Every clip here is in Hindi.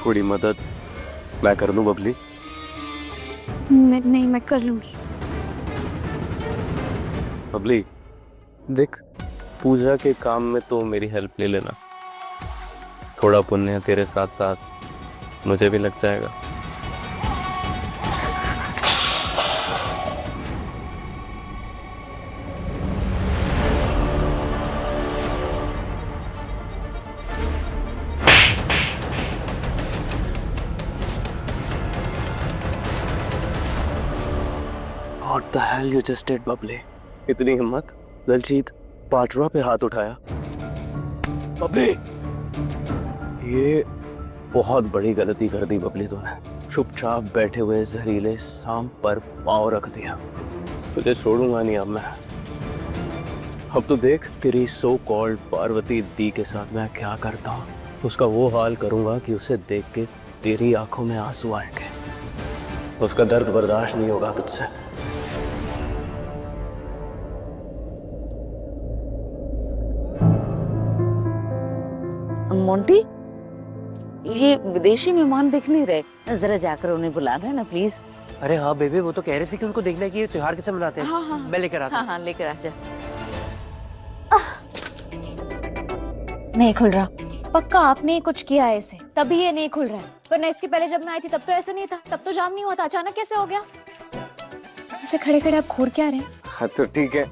थोड़ी मदद मैं कर दूं बबली? नहीं, मैं कर लूंगी। बबली देख, पूजा के काम में तो मेरी हेल्प ले लेना। थोड़ा पुण्य तेरे साथ साथ मुझे भी लग जाएगा। What the hell you just did, Babli? इतनी हिम्मत? दलजीत पाटरा पे हाथ उठाया। बबली, ये बहुत बड़ी गलती कर दी बबली तूने। चुपचाप बैठे हुए जहरीले सांप पर पांव रख दिया। तुझे छोड़ूंगा नहीं अब मैं। अब तो देख तेरी सो कॉल्ड पार्वती दी के साथ मैं क्या करता हूँ। उसका वो हाल करूंगा कि उसे देख के तेरी आंखों में आंसू आएंगे। उसका दर्द बर्दाश्त नहीं होगा तुझसे। मोंटी, ये विदेशी मेहमान दिख नहीं रहे, जरा जाकर उन्हें बुलाना है ना प्लीज। अरे हाँ बेबे, वो तो कह रहे थे कि उनको देखना है कि ये त्योहार कैसे मनाते हैं। हाँ, मैं लेकर आता हूँ। हाँ, लेकर आजा। नहीं खुल रहा। पक्का आपने कुछ किया है इसे, तभी ये नहीं खुल रहा है। वरना इसके पहले जब मैं आई थी तब तो ऐसा नहीं था, तब तो जाम नहीं हुआ था। अचानक कैसे हो गया? ऐसे खड़े खड़े आप घूर क्या रहे? हाँ तो ठीक है,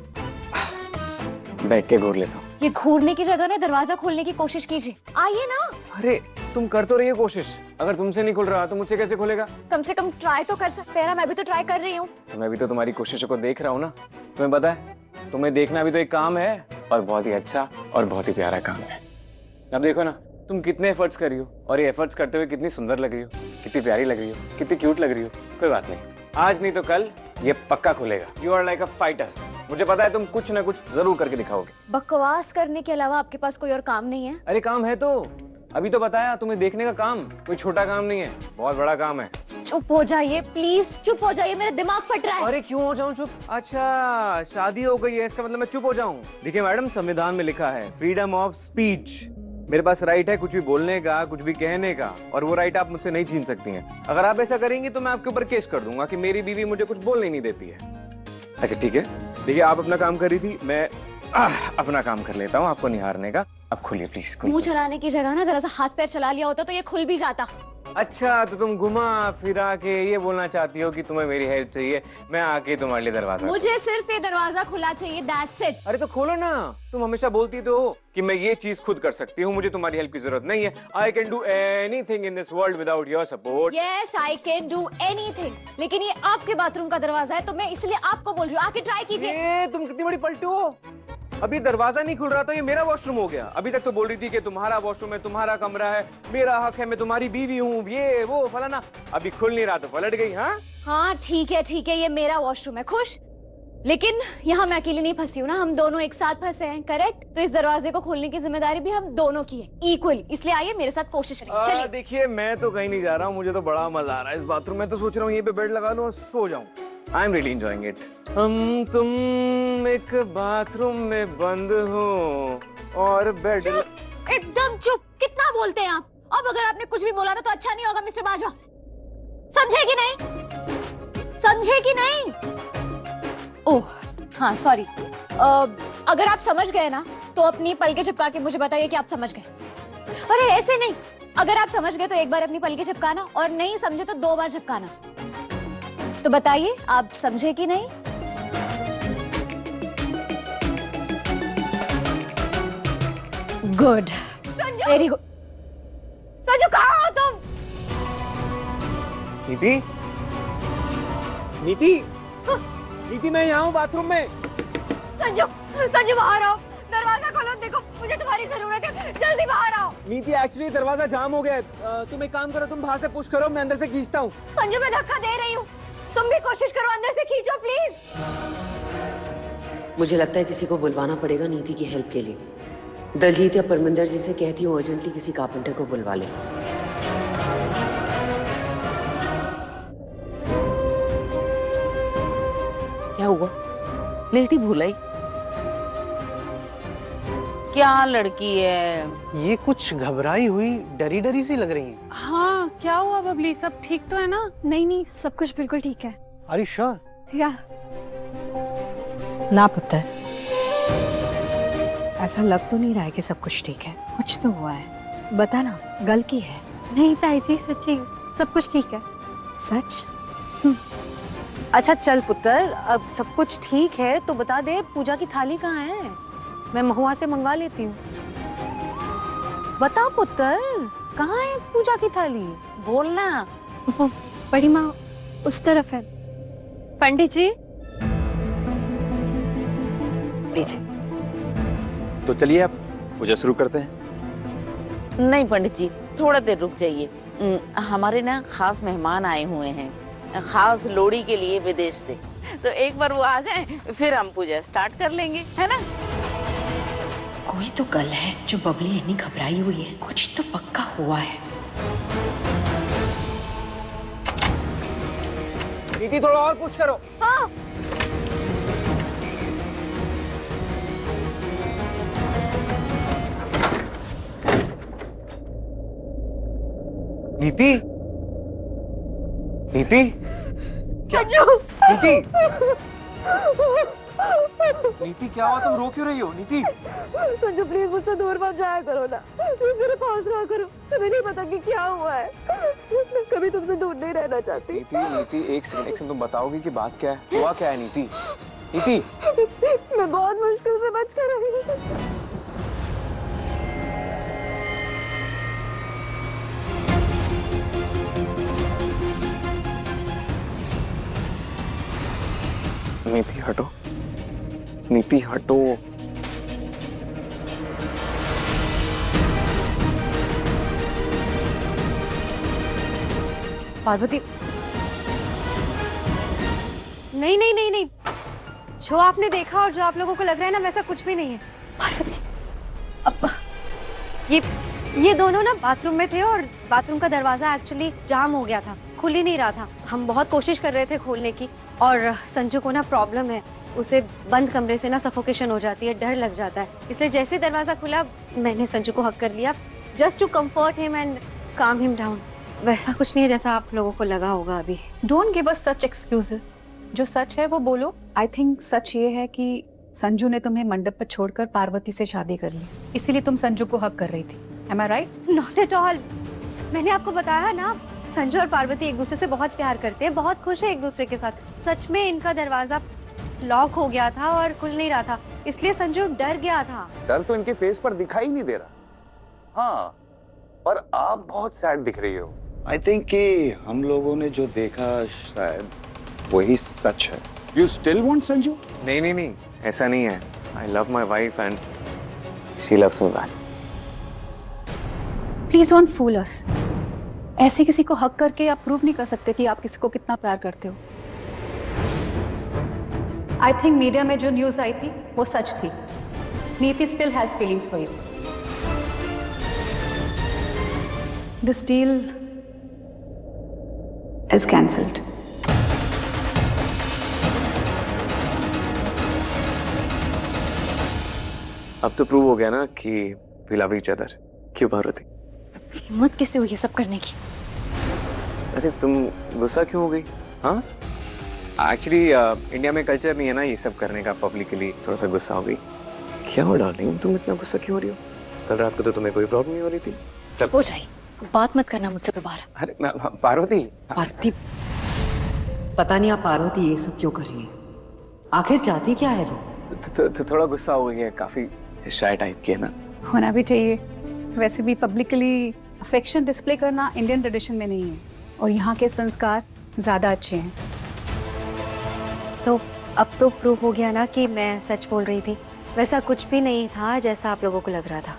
बैठ के घूर लेता हूँ। ये घूरने की जगह ना दरवाजा खोलने की कोशिश कीजिए। आइए ना। अरे तुम कर तो रही हो कोशिश, अगर तुमसे नहीं खुल रहा तो मुझसे कैसे खुलेगा? कम से कम ट्राई तो कर सकते हैं ना। मैं भी तो ट्राई कर रही हूँ। तो मैं भी तो तुम्हारी कोशिशों को देख रहा हूँ ना। तुम्हें पता है, तुम्हें देखना भी तो एक काम है, और बहुत ही अच्छा और बहुत ही प्यारा काम है। अब देखो ना, तुम कितने एफर्ट्स कर रही हो, और ये एफर्ट्स करते हुए कितनी सुंदर लग रही हो, कितनी प्यारी लग रही हो, कितनी क्यूट लग रही हो। कोई बात नहीं, आज नहीं तो कल ये पक्का खुलेगा। You are like a fighter. मुझे पता है तुम कुछ ना कुछ जरूर करके दिखाओगे। बकवास करने के अलावा आपके पास कोई और काम नहीं है? अरे काम है तो, अभी तो बताया तुम्हें देखने का काम कोई छोटा काम नहीं है, बहुत बड़ा काम है। चुप हो जाइए प्लीज, चुप हो जाइए, मेरा दिमाग फट रहा है। अरे क्यों हो जाऊं चुप? अच्छा, शादी हो गई है इसका मतलब मैं चुप हो जाऊं? देखिए मैडम, संविधान में लिखा है फ्रीडम ऑफ स्पीच। मेरे पास राइट है कुछ भी बोलने का, कुछ भी कहने का, और वो राइट आप मुझसे नहीं छीन सकती हैं। अगर आप ऐसा करेंगी तो मैं आपके ऊपर केस कर दूंगा कि मेरी बीवी मुझे कुछ बोलने नहीं देती है। अच्छा ठीक है, देखिए आप अपना काम कर रही थी, मैं अपना काम कर लेता हूँ आपको निहारने का। अब खोलिए प्लीज। मुंह चलाने की जगह ना जरा सा हाथ पैर चला लिया होता तो ये खुल भी जाता। अच्छा, तो तुम घुमा फिरा के ये बोलना चाहती हो कि तुम्हें मेरी हेल्प चाहिए, मैं आके तुम्हारे लिए दरवाजा। मुझे सिर्फ ये दरवाजा खुला चाहिए, दैट्स इट। अरे तो खोलो ना। तुम हमेशा बोलती तो हो कि मैं ये चीज खुद कर सकती हूँ, मुझे तुम्हारी हेल्प की जरूरत नहीं है। I can do anything in this world without your support. Yes, I can do anything, लेकिन ये आपके बाथरूम का दरवाजा है तो मैं इसलिए आपको बोल रही हूँ, आके ट्राई कीजिए। तुम कितनी बड़ी पलटू हो। अभी दरवाजा नहीं खुल रहा था, ये मेरा वॉशरूम हो गया। अभी तक तो बोल रही थी कि तुम्हारा वॉशरूम है, तुम्हारा कमरा है, मेरा हक है, मैं तुम्हारी बीवी हूँ, ये वो फलाना। अभी खुल नहीं रहा तो पलट गई। हाँ ठीक है, ये मेरा वॉशरूम है, खुश। लेकिन यहाँ मैं अकेली नहीं फंसी हूँ ना, हम दोनों एक साथ फंसे हैं, करेक्ट? तो इस दरवाजे को खोलने की जिम्मेदारी भी हम दोनों की है, इक्वल। इसलिए आइए मेरे साथ कोशिश करिए। चलिए। देखिए मैं तो कहीं नहीं जा रहा हूँ, मुझे तो बड़ा मजा आ रहा है इस बाथरूम में। तो सोच रहा हूँ यहीं पे बेड लगा लूं और सो जाऊं। I am really enjoying it. हम तुम एक बाथरूम में बंद हो और बेड। एकदम चुप, कितना बोलते हैं आप? अब अगर आपने कुछ भी बोला ना तो अच्छा नहीं होगा मिस्टर बाजवा। समझे कि नहीं? समझे कि नहीं? ओह हाँ सॉरी। अगर आप समझ गए ना तो अपनी पलकें झपका के मुझे बताइए कि आप समझ गए। अरे ऐसे नहीं, अगर आप समझ गए तो एक बार अपनी पलकें झपकाना, और नहीं समझे तो 2 बार झपकाना। तो बताइए आप समझे कि नहीं? Good, very good. संजू कहाँ हो तुम? नीति, नीति, नीति मैं यहाँ हूँ बाथरूम में। संजू, संजू बाहर आओ, दरवाजा खोलो, देखो मुझे तुम्हारी जरूरत है, जल्दी बाहर आओ। नीति एक्चुअली दरवाजा जाम हो गया है। तुम एक काम करो, तुम बाहर से पुश करो, मैं अंदर से खींचता हूँ। संजू मैं धक्का दे रही हूँ, तुम भी कोशिश करो, अंदर से खींचो प्लीज। मुझे लगता है किसी को बुलवाना पड़ेगा नीति की हेल्प के लिए। दलजीत या परमिंदर जी से कहती हूँ अर्जेंटली किसी कारपेंटर को बुलवा ले। क्या हुआ? लेटी भूलाई? क्या लड़की है? ये कुछ घबराई हुई डरी डरी सी लग रही है। हाँ क्या हुआ बबली? सब ठीक तो है ना? नहीं नहीं, सब कुछ बिल्कुल ठीक है। Are you sure? या ना पुत्र, ऐसा लग तो नहीं रहा है कि सब कुछ ठीक है। कुछ तो हुआ है, बता ना, गल की है? नहीं ताई जी, सच्ची सब कुछ ठीक है। सच? अच्छा चल पुत्र, अब सब कुछ ठीक है तो बता दे, पूजा की थाली कहाँ है? मैं महुआ से मंगवा लेती हूँ। बता पुत्र, कहाँ है पूजा की थाली? बोलना। वो बड़ी माँ उस तरफ है। पंडित जी लीजिए। तो चलिए अब पूजा शुरू करते हैं। नहीं पंडित जी, थोड़ा देर रुक जाइए। हमारे ना खास मेहमान आए हुए हैं, खास लोहड़ी के लिए विदेश से। तो एक बार वो आ जाएं, फिर हम पूजा स्टार्ट कर लेंगे, है ना? कोई तो गल है जो बबली इतनी घबराई हुई है, कुछ तो पक्का हुआ है। नीति थोड़ा और पुश करो। हाँ। नीति, नीति, संजू। नीति, नीति क्या हुआ? तुम रो क्यों रही हो? नीति, संजू प्लीज मुझसे दूर मत जाया करो ना, प्लीज मेरे पास रहा करो। तुम्हें नहीं पता कि क्या हुआ है, मैं कभी तुमसे दूर नहीं रहना चाहती। नीति, नीति, एक सेकंड, तुम बताओगी कि बात क्या है? हुआ क्या है नीति? नीति, मैं बहुत मुश्किल से बच कर रही हूँ। नीति हटो, नीति हटो। पार्वती, नहीं नहीं नहीं नहीं, जो आपने देखा और जो आप लोगों को लग रहा है ना, वैसा कुछ भी नहीं है। पार्वती, अब ये दोनों ना बाथरूम में थे और बाथरूम का दरवाजा एक्चुअली जाम हो गया था, खुल ही नहीं रहा था। हम बहुत कोशिश कर रहे थे खोलने की, और संजू को ना प्रॉब्लम है, उसे बंद कमरे से ना सफोकेशन हो जाती है, डर लग जाता है। इसलिए जैसे दरवाजा खुला मैंने संजू को हक कर लिया, just to comfort him and calm him down. वैसा कुछ नहीं है जैसा आप लोगों को लगा होगा अभी। Don't give us such excuses. जो सच है वो बोलो। आई थिंक सच ये है कि संजू ने तुम्हें मंडप पर छोड़कर पार्वती से शादी कर ली, इसीलिए तुम संजू को हक कर रही थी। Am I right? Not at all. मैंने आपको बताया ना, संजू और पार्वती एक दूसरे से बहुत प्यार करते हैं, बहुत खुश है एक दूसरे के साथ। सच में इनका दरवाजा लॉक हो गया था और खुल नहीं रहा था, इसलिए संजू डर गया था। डर तो इनके फेस पर दिखाई नहीं दे रहा। हाँ, पर आप बहुत सैड दिख रही हो। आई थिंक कि हम लोगों ने जो देखा शायद वही सच है। You still want Sanju? नहीं नहीं नहीं, ऐसा नहीं है। I love my wife and she loves me back. Please don't fool us. ऐसे किसी को हक करके आप प्रूव नहीं कर सकते कि आप किसी को कितना प्यार करते हो। आई थिंक मीडिया में जो न्यूज आई थी वो सच थी। नीति still has feelings for you. This deal is cancelled. अब तो प्रूव हो गया ना कि वी लव ईच अदर। क्यों पार्वती? हिम्मत कैसे हुई ये सब करने की? अरे तुम गुस्सा क्यों हो गई? हाँ, एक्चुअली इंडिया में कल्चर नहीं है ना ये सब करने का, पब्लिकली थोड़ा सा गुस्सा हो गई। क्या हो डार्लिंग, तुम इतना गुस्सा क्यों हो रही हो? कल रात को तो तुम्हें कोई प्रॉब्लम नहीं हो रही थी। हो जाए, बात मत करना मुझसे दोबारा। अरे पार्वती, पार्वती, पता नहीं आप पार्वती ये सब क्यों कर रही है, आखिर चाहती क्या है वो? थोड़ा गुस्सा हो गई है, काफी शाय टाइप की है ना। होना भी चाहिए। वैसे भी पब्लिकली अफेक्शन डिस्प्ले करना इंडियन ट्रेडिशन में नहीं है, और यहाँ के संस्कार ज्यादा अच्छे हैं। तो अब तो प्रूव हो गया ना कि मैं सच बोल रही थी। वैसा कुछ भी नहीं था जैसा आप लोगों को लग रहा था।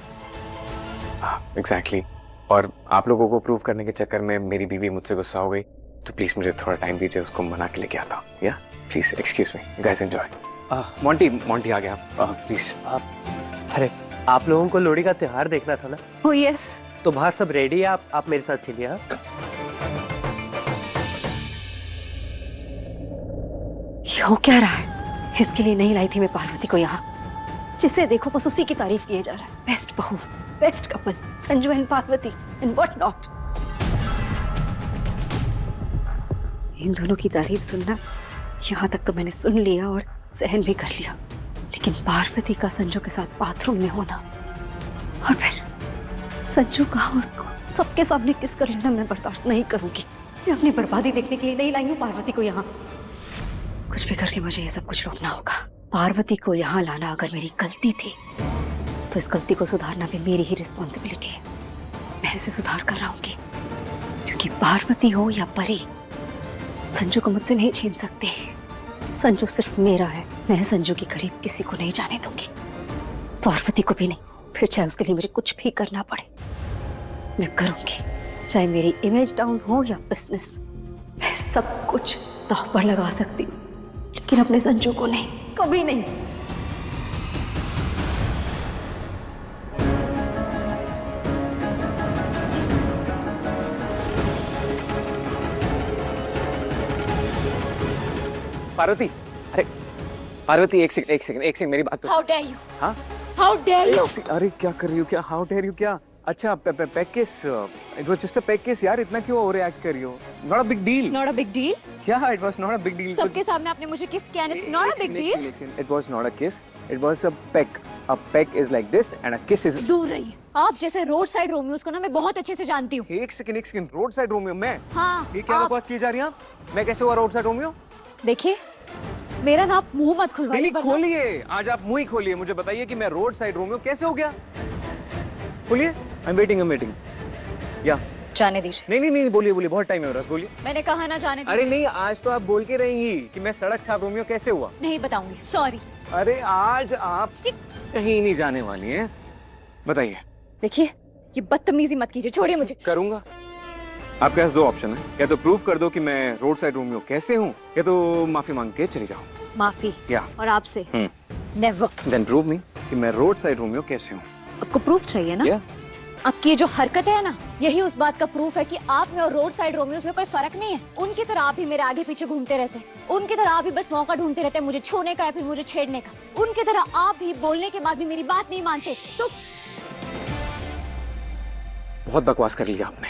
एग्जैक्टली। और आप लोगों को प्रूव करने के चक्कर में मेरी बीवी मुझसे गुस्सा हो गई, तो प्लीज मुझे थोड़ा टाइम दीजिए, उसको मना के लेके आता हूँ। या please excuse me guys, enjoy. Monty आ गया, प्लीज। अरे आप लोगों को लोहड़ी का त्योहार देखना था ना? Oh yes. तो बाहर सब रेडी है, आप मेरे साथ चलिए। हाँ, ये हो क्या रहा है? इसके लिए नहीं लाई थी मैं पार्वती को यहाँ। जिसे देखो बस उसी की तारीफ किए जा रहा है। बेस्ट बहू, best couple, Sanju and Parvati and what not. इन दोनों की तारीफ सुनना यहाँ तक तो मैंने सुन लिया और सहन भी कर लिया, लेकिन पार्वती का संजू के साथ बाथरूम में होना और फिर संजू का उसको सबके सामने किस कर लेना मैं बर्दाश्त नहीं करूंगी। मैं अपनी बर्बादी देखने के लिए नहीं लाई हूँ पार्वती को यहाँ। कुछ भी करके मुझे ये सब कुछ रोकना होगा। पार्वती को यहाँ लाना अगर मेरी गलती थी तो इस गलती को सुधारना भी मेरी ही रिस्पॉन्सिबिलिटी है। मैं इसे सुधार कर रहूंगी, क्योंकि पार्वती हो या परी, संजू को मुझसे नहीं छीन सकते। संजू सिर्फ मेरा है। मैं संजू के करीब किसी को नहीं जाने दूंगी, पार्वती को भी नहीं, फिर चाहे उसके लिए मुझे कुछ भी करना पड़े मैं करूंगी। चाहे मेरी इमेज डाउन हो या बिजनेस, मैं सब कुछ दांव पर लगा सकती हूँ, लेकिन अपने संजू को नहीं, कभी नहीं। पार्वती, अरे पार्वती एक सेकंड मेरी बात तो। How dare you? हाँ? How dare you? अरे क्या कर रही हो? क्या हाउ डेयर यू? क्या अच्छा पेक किस? It was just a pack किस यार, इतना क्यों ओवररिएक्ट कर रही हो? Not a big deal. Not a big deal? क्या? It was not a big deal. सबके सामने आपने मुझे किस किया? It's not a big deal. It was not a kiss, it was a peck. A peck is like this and a kiss is. दूर रहिए। आप जैसे रोड साइड रोमियोस को ना मैं बहुत अच्छे से जानती हूँ। एक सेकंड रोड साइड रोमियो मैं? हाँ। ये क्या बकवास की जा रही है? मैं कैसे हुआ रोड साइड रोमियो? देखिए, मेरा ना आप मुंह मत खुलवाइए। नहीं खोलिए, आज आप मुंह ही खोलिए। मुझे बताइए कि मैं रोड साइड रोमियो कैसे हो गया? बोलिए। I am waiting. या जाने दीजिए। नहीं बोलिए, बहुत टाइम है मेरे पास, बोलिए। मैंने कहा ना जाने दीजिए। अरे नहीं, आज तो आप बोल के रहेंगी कि मैं सड़क छाप रोमियो कैसे हुआ। नहीं बताऊंगी, सॉरी। अरे आज आप कहीं नहीं जाने वाली हैं, बताइए। देखिए, ये बदतमीजी मत कीजिए, छोड़िए मुझे। करूंगा। आपके पास दो ऑप्शन है, या तो प्रूव कर दो कि मैं रोड साइड रोमियो कैसे हूँ, या तो माफी मांग के चली जाओ। माफी? या और आपसे? नेवर। देन प्रूव मी कि मैं रोड साइड रोमियो कैसे हूँ। आपको प्रूफ चाहिए ना? या आपकी ये जो हरकत है ना, यही उस बात का प्रूफ है कि आप में और रोड साइड रोमियोस में कोई फर्क नहीं है। उनकी तरह आप भी मेरे आगे पीछे घूमते रहते हैं, उनकी तरह आप भी बस मौका ढूंढते रहते हैं मुझे छूने का या फिर मुझे छेड़ने का। उनकी तरह आप भी बोलने के बाद भी मेरी बात नहीं मानते। तो बहुत बकवास कर लिया आपने,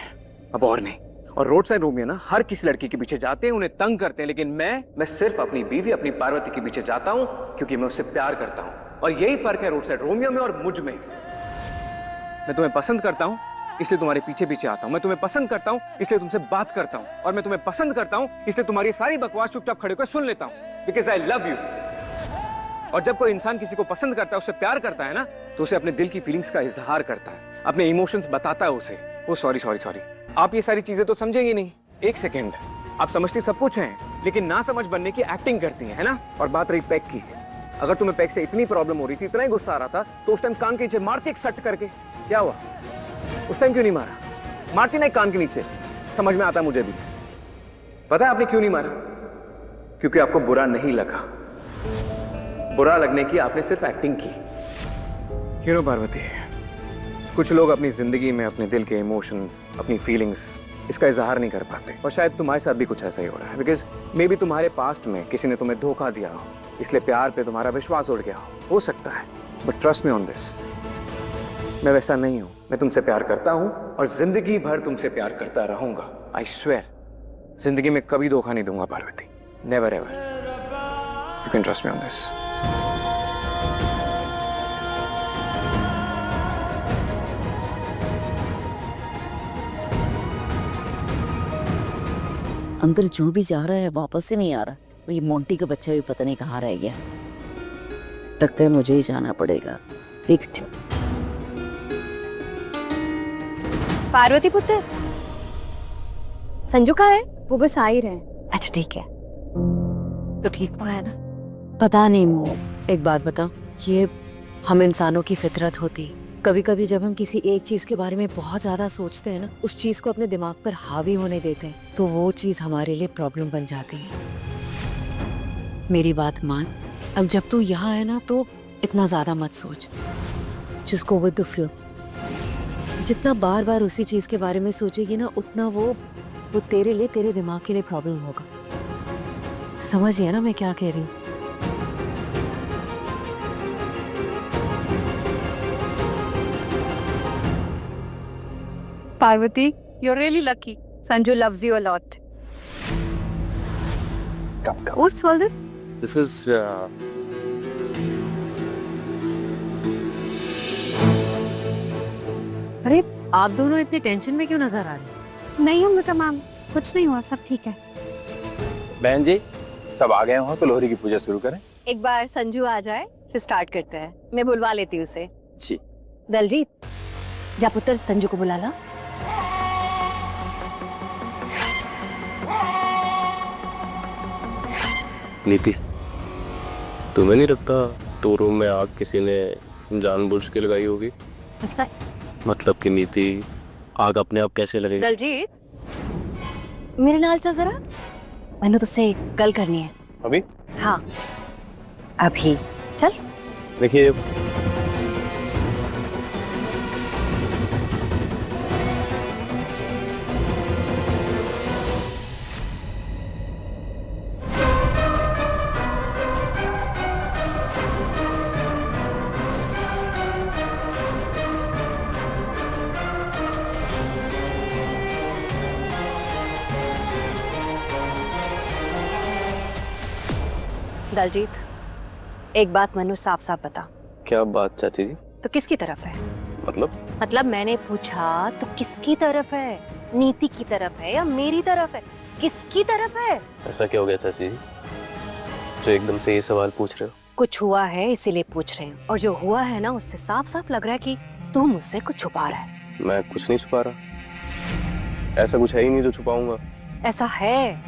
अब और नहीं। और रोड साइड रोमियो ना हर किसी लड़की के पीछे जाते हैं, उन्हें तंग करते हैं, लेकिन मैं सिर्फ अपनी बीवी अपनी पार्वती के पीछे जाता हूँ क्योंकि मैं उससे प्यार करता हूँ। और यही फर्क है रोड साइड रोमियो में और मुझ में। मैं तुम्हें पसंद करता हूँ इसलिए तुम्हारे पीछे पीछे आता हूँ, मैं तुम्हें पसंद करता हूँ इसलिए तुमसे बात करता हूँ, और मैं तुम्हें पसंद करता हूँ इसलिए तुम्हारी सारी बकवास चुपचाप खड़े होकर सुन लेता हूँ, बिकॉज आई लव यू। और जब कोई इंसान किसी को पसंद करता है, उससे प्यार करता है ना, तो उसे अपने दिल की फीलिंग्स का इजहार करता है, अपने इमोशंस बताता है उसे। वो सॉरी आप ये सारी चीजें तो समझेंगे नहीं। एक सेकेंड, आप समझती सब कुछ हैं, लेकिन ना समझ बनने की एक्टिंग करती है ना। और बात रही पैक की, अगर तुम्हें पैक से इतनी प्रॉब्लम हो रही थी, इतना ही गुस्सा आ रहा था, तो उस टाइम कान के नीचे मार के एक सट करके क्या हुआ? उस टाइम क्यों नहीं मारा? मारती ना कान के नीचे। समझ में आता मुझे भी। पता है आपने क्यों नहीं मारा? क्योंकि आपको बुरा नहीं लगा। बुरा लगने की आपने सिर्फ एक्टिंग की। क्यों पार्वती? कुछ लोग अपनी जिंदगी में अपने दिल के इमोशंस, अपनी फीलिंग्स, इसका इजहार नहीं कर पाते, और शायद तुम्हारे साथ भी कुछ ऐसा ही हो रहा है। बिकॉज मे बी तुम्हारे पास्ट में किसी ने तुम्हें धोखा दिया हो, इसलिए प्यार पे तुम्हारा विश्वास उड़ गया हो सकता है। But trust me on this, मैं वैसा नहीं हूं। मैं तुमसे प्यार करता हूं और जिंदगी भर तुमसे प्यार करता रहूंगा। आई स्वेयर, जिंदगी में कभी धोखा नहीं दूंगा Parvati, never ever. You can trust me on this. अंदर जो भी जा रहा है वापस ही नहीं आ रहा। ये मोंटी का बच्चा भी पता नहीं कहाँ रह गया। लगता है मुझे ही जाना पड़ेगा। देखती हूँ। पार्वती पुत्र, संजू कहाँ है? वो बस आ ही रहे। अच्छा ठीक है, तो ठीक हुआ है ना? पता नहीं। एक बात बताओ, ये हम इंसानों की फितरत होती, कभी कभी जब हम किसी एक चीज के बारे में बहुत ज्यादा सोचते हैं ना, उस चीज को अपने दिमाग पर हावी होने देते हैं, तो वो चीज हमारे लिए प्रॉब्लम बन जाती है। मेरी बात मान, अब जब तू यहाँ है ना, तो इतना ज्यादा मत सोच, just go with the flow. जितना बार बार उसी चीज के बारे में सोचेगी ना, उतना वो तेरे लिए, तेरे दिमाग के लिए प्रॉब्लम होगा। समझिए ना मैं क्या कह रही हूँ? Parvati, you're really lucky. Sanju loves you a lot. come. What's all this? This is अरे आप दोनों इतने टेंशन में क्यों नजर आ रहे? नहीं अमृता मैम, कुछ नहीं हुआ, सब ठीक है। बहन जी सब आ गए हो तो लोहरी की पूजा शुरू करें। एक बार संजू आ जाए फिर स्टार्ट करते हैं। मैं बुलवा लेती हूँ उसे। जी। दलजीत, जा पुत्र संजू को बुला ला। नीति, तुम्हें नहीं लगता स्टोर रूम में आग किसी ने जानबूझ के लगाई होगी? मतलब कि नीति, आग अपने आप कैसे लगेगी? दलजीत, मेरे नाल चल जरा। मैंने तुझसे कल करनी है। अभी? हाँ अभी चल। देखिए, दलजीत, एक बात मनु साफ साफ बता। क्या बात चाची जी? तो किसकी तरफ है? मतलब मैंने पूछा तो किसकी तरफ है? नीति की तरफ है या मेरी तरफ है? किसकी तरफ है? ऐसा क्या हो गया चाची जी जो एकदम से ये सवाल पूछ रहे हो? कुछ हुआ है इसीलिए पूछ रहे हैं, और जो हुआ है ना उससे साफ साफ लग रहा है कि तू मुझसे कुछ छुपा रहा है। मैं कुछ नहीं छुपा रहा, ऐसा कुछ है ही नहीं जो छुपाऊंगा। ऐसा है,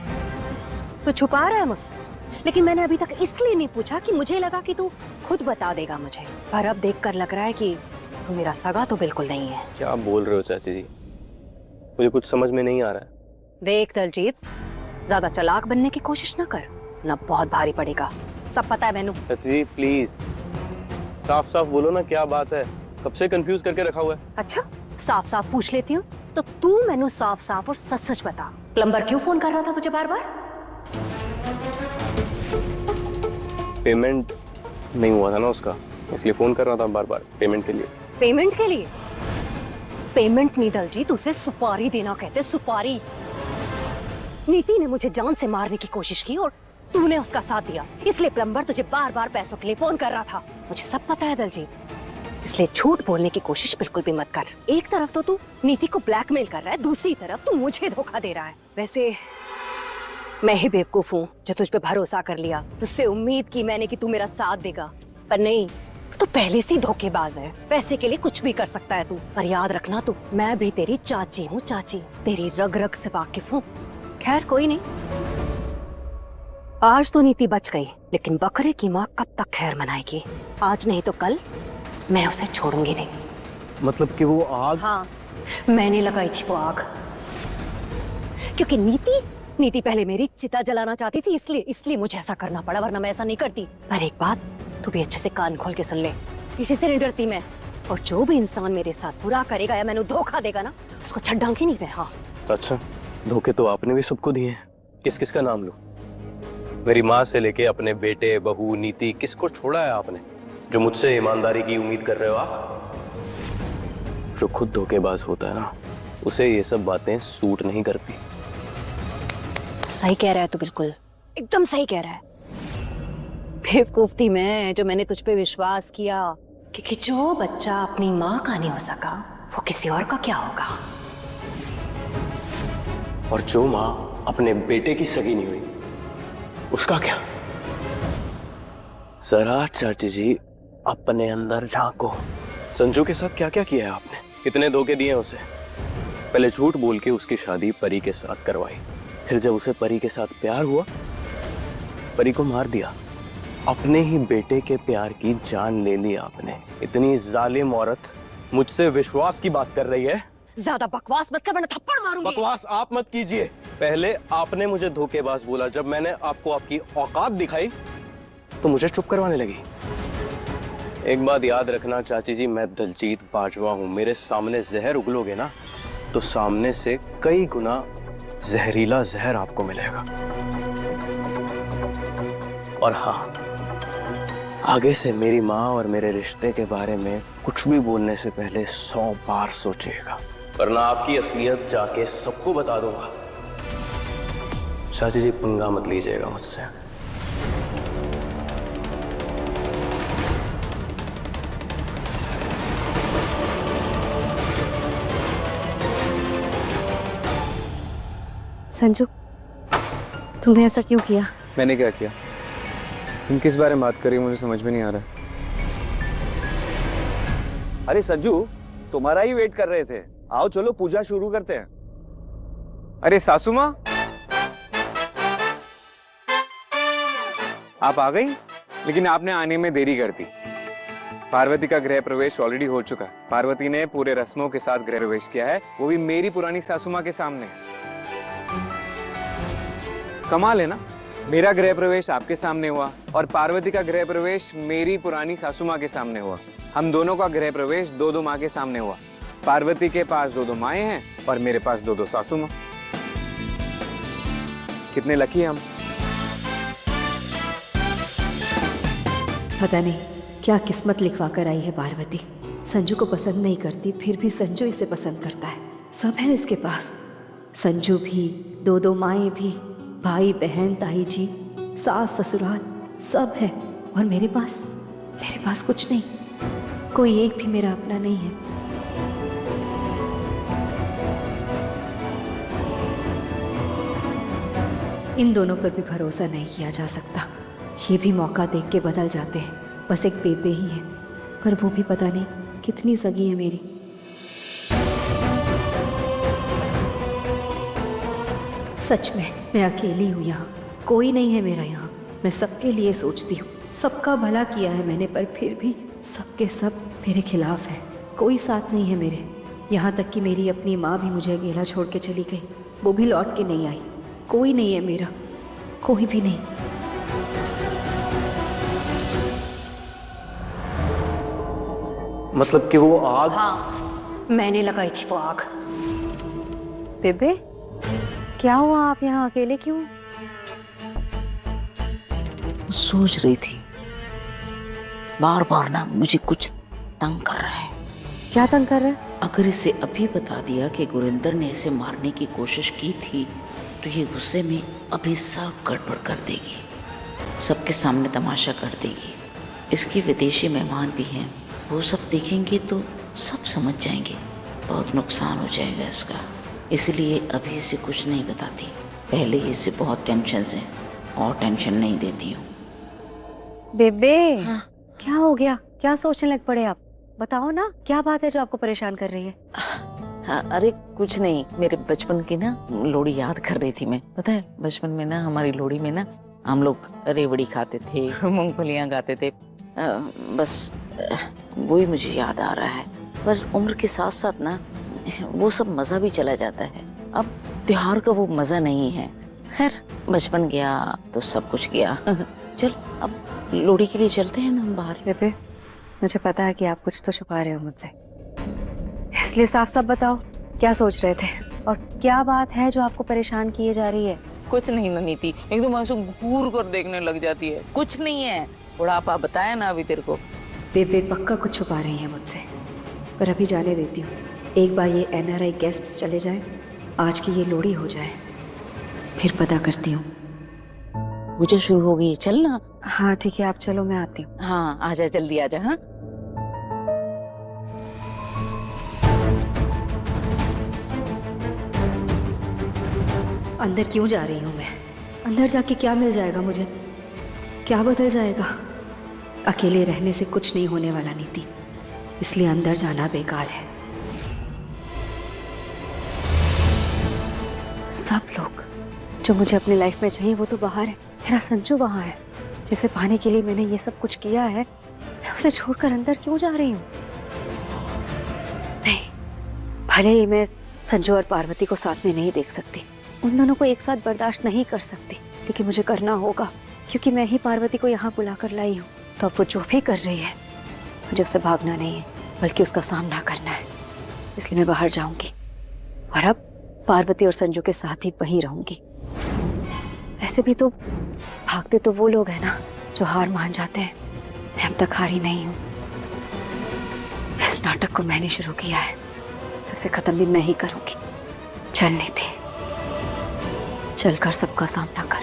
तू छुपा रहा है मुझसे, लेकिन मैंने अभी तक इसलिए नहीं पूछा कि मुझे लगा कि तू खुद बता देगा मुझे, पर अब देखकर लग रहा है कि तू मेरा सगा तो बिल्कुल नहीं है। क्या बोल रहे हो चाची जी? मुझे कुछ समझ में नहीं आ रहा है। देख दलजीत, ज्यादा चालाक बनने की कोशिश ना कर, ना बहुत भारी पड़ेगा। सब पता है मैनू। चाची जी प्लीज साफ साफ बोलो ना, क्या बात है? कब से कंफ्यूज करके रखा हुआ है। अच्छा, साफ साफ पूछ लेती हूँ तो तू मैनू साफ साफ और सच सच बता, प्लम्बर क्यों फोन कर रहा था तुझे बार बार? पेमेंट नहीं हुआ था ना उसका, इसलिए फोन कर रहा था बार बार पेमेंट के लिए। पेमेंट के लिए? पेमेंट नहीं दलजीत, उसे सुपारी देना कहते, सुपारी। नीति ने मुझे जान से मारने की कोशिश की और तूने उसका साथ दिया, इसलिए प्लम्बर तुझे बार बार पैसों के लिए फोन कर रहा था। मुझे सब पता है दलजीत, इसलिए झूठ बोलने की कोशिश बिल्कुल भी मत कर। एक तरफ तो तू नीति को ब्लैकमेल कर रहा है, दूसरी तरफ तू मुझे धोखा दे रहा है। वैसे मैं ही बेवकूफ हूँ जो तुझ पे भरोसा कर लिया, तुझसे उम्मीद की मैंने कि तू मेरा साथ देगा, पर नहीं, तू पहले से ही धोखेबाज है। पैसे के लिए कुछ भी कर सकता है तू, पर याद रखना तू, मैं भी तेरी चाची हूँ, चाची, तेरी रग रग से वाकिफ हूँ। खैर कोई नहीं, आज तो नीति बच गई, लेकिन बकरे की माँ कब तक खैर मनाएगी? आज नहीं तो कल मैं उसे छोड़ूंगी नहीं। मतलब कि वो आग? हाँ, मैंने लगाई थी वो आग, क्योंकि नीति पहले मेरी चिता जलाना चाहती थी, इसलिए मुझे ऐसा करना पड़ा, वरना मैं ऐसा नहीं करती। पर एक बात तू भी अच्छे से कान खोल के सुन ले, किसी से नहीं डरती मैं, और जो भी इंसान मेरे साथ बुरा करेगा या मैंने धोखा देगा ना, उसको छड्डांगी नहीं मैं। हाँ। अच्छा, धोखे तो आपने भी सबको दिए हैं। किस किस का नाम लो? मेरी माँ से लेके अपने बेटे, बहू, नीति, किसको छोड़ा है आपने जो मुझसे ईमानदारी की उम्मीद कर रहे हो आप? जो खुद धोखेबाज होता है ना, उसे ये सब बातें सूट नहीं करती। सही कह रहा है तू, बिल्कुल एकदम सही कह रहा है। बेवकूफ थी मैं जो मैंने तुझ पे विश्वास किया, क्योंकि जो बच्चा अपनी माँ का नहीं हो सका वो किसी और का क्या होगा। और जो माँ अपने बेटे की सगी नहीं हुई उसका क्या? जरा चाची जी अपने अंदर झांको। संजू के साथ क्या क्या किया है आपने? कितने धोखे दिए हैं उसे? पहले झूठ बोल के उसकी शादी परी के साथ करवाई, फिर जब उसे परी के साथ प्यार हुआ, परी को मार दिया। अपने ही बेटे के प्यार की जान ले ली आपने। इतनी जालिम औरत मुझसे विश्वास की बात कर रही है। ज्यादा बकवास मत कर वरना थप्पड़ मारूंगी। बकवास आप मत कीजिए। पहले आपने मुझे धोखेबाज बोला, जब मैंने आपको आपकी औकात दिखाई तो मुझे चुप करवाने लगी। एक बात याद रखना चाची जी, मैं दलजीत बाजवा हूं। मेरे सामने जहर उगलोगे ना तो सामने से कई गुना जहरीला जहर आपको मिलेगा। और हाँ, आगे से मेरी माँ और मेरे रिश्ते के बारे में कुछ भी बोलने से पहले 100 बार सोचिएगा, वरना आपकी असलियत जाके सबको बता दूंगा। शाजी जी पंगा मत लीजिएगा मुझसे। संजू, तुमने ऐसा क्यों किया? मैंने क्या किया? तुम किस बारे में बात कर रही हो, मुझे समझ में नहीं आ रहा। अरे संजू, तुम्हारा ही वेट कर रहे थे। आओ चलो पूजा शुरू करते हैं। अरे सासू माँ, आप आ गई, लेकिन आपने आने में देरी कर दी। पार्वती का गृह प्रवेश ऑलरेडी हो चुका है। पार्वती ने पूरे रस्मों के साथ गृह प्रवेश किया है, वो भी मेरी पुरानी सासू माँ के सामने। कमाल है ना, मेरा गृह प्रवेश आपके सामने हुआ और पार्वती का गृह प्रवेश मेरी पुरानी सासू माँ के सामने हुआ। हम दोनों का गृह प्रवेश दो दो माँ के सामने हुआ। पार्वती के पास दो दो माएँ हैं और मेरे पास दो दो सासू माँ। कितने लकी हम। पता नहीं क्या किस्मत लिखवा कर आई है पार्वती। संजू को पसंद नहीं करती, फिर भी संजू इसे पसंद करता है। सब है इसके पास, संजू भी, दो दो माएँ भी, भाई बहन, ताई जी, सास ससुराल, सब है। और मेरे पास कुछ नहीं। कोई एक भी मेरा अपना नहीं है। इन दोनों पर भी भरोसा नहीं किया जा सकता। ये भी मौका देख के बदल जाते हैं। बस एक बेबे ही है, पर वो भी पता नहीं कितनी सगी है मेरी। सच में मैं अकेली हूँ यहाँ, कोई नहीं है मेरा यहाँ। मैं सबके लिए सोचती हूँ, सबका भला किया है मैंने, पर फिर भी सबके सब मेरे खिलाफ है। कोई साथ नहीं है मेरे। यहाँ तक कि मेरी अपनी माँ भी मुझे अकेला छोड़ के चली गई, वो भी लौट के नहीं आई। कोई नहीं है मेरा, कोई भी नहीं। मतलब कि वो आग? हाँ, मैंने लगाई थी वो आग। बेबे, क्या हुआ? आप यहाँ अकेले क्यों? सोच रही थी, बार बार ना मुझे कुछ तंग कर रहा है। क्या तंग कर रहा है? अगर इसे अभी बता दिया कि गुरिंदर ने इसे मारने की कोशिश की थी, तो ये गुस्से में अभी सब गड़बड़ कर देगी, सबके सामने तमाशा कर देगी। इसके विदेशी मेहमान भी हैं, वो सब देखेंगे तो सब समझ जाएंगे, बहुत नुकसान हो जाएगा इसका। इसलिए अभी इसे कुछ नहीं बताती। पहले ही इसे बहुत टेंशन है और टेंशन नहीं देती हूँ। बेबे, हाँ? क्या हो गया? क्या सोचने लग पड़े आप? बताओ ना, क्या बात है जो आपको परेशान कर रही है? हाँ, अरे कुछ नहीं, मेरे बचपन की ना लोड़ी याद कर रही थी मैं। पता है, बचपन में ना हमारी लोड़ी में ना हम लोग रेवड़ी खाते थे, मूंगफलियाँ खाते थे। बस वही मुझे याद आ रहा है। पर उम्र के साथ साथ ना वो सब मज़ा भी चला जाता है। अब त्योहार का वो मज़ा नहीं है। खैर, बचपन गया तो सब कुछ गया। चल अब लोड़ी के लिए चलते हैं ना हम बाहर। बेबे, मुझे पता है कि आप कुछ तो छुपा रहे हो मुझसे, इसलिए साफ साफ बताओ, क्या सोच रहे थे और क्या बात है जो आपको परेशान किए जा रही है? कुछ नहीं ना नीति, एकदम ऐसे घूर कर देखने लग जाती है। कुछ नहीं है, बुढ़ापा बताया ना अभी तेरे को। बेबे पक्का कुछ छुपा रही है मुझसे, पर अभी जाने देती हूँ। एक बार ये NRI गेस्ट्स चले जाए, आज की ये लोड़ी हो जाए, फिर पता करती हूँ। पूजा शुरू हो गई, चल ना। हाँ ठीक है, आप चलो, मैं आती हूँ। हाँ आजा, जल्दी आजा। हाँ अंदर क्यों जा रही हूँ मैं? अंदर जाके क्या मिल जाएगा मुझे? क्या बदल जाएगा? अकेले रहने से कुछ नहीं होने वाला नीति, इसलिए अंदर जाना बेकार है। सब लोग जो मुझे अपनी लाइफ में चाहिए वो तो बाहर है। मेरा संजू वहाँ है, जिसे पाने के लिए मैंने ये सब कुछ किया है। मैं उसे छोड़कर अंदर क्यों जा रही हूँ? नहीं, भले ही मैं संजू और पार्वती को साथ में नहीं देख सकती, उन दोनों को एक साथ बर्दाश्त नहीं कर सकती, लेकिन मुझे करना होगा, क्योंकि मैं ही पार्वती को यहाँ बुला कर लाई हूँ। तो अब वो जो भी कर रही है, मुझे उससे भागना नहीं है, बल्कि उसका सामना करना है। इसलिए मैं बाहर जाऊंगी और अब पार्वती और संजू के साथ ही वहीं रहूंगी। ऐसे भी तो भागते तो वो लोग हैं ना जो हार मान जाते हैं। मैं अब तक हारी नहीं हूँ। इस नाटक को मैंने शुरू किया है तो इसे खत्म भी मैं ही करूंगी। चल नीति, चलकर सबका सामना कर।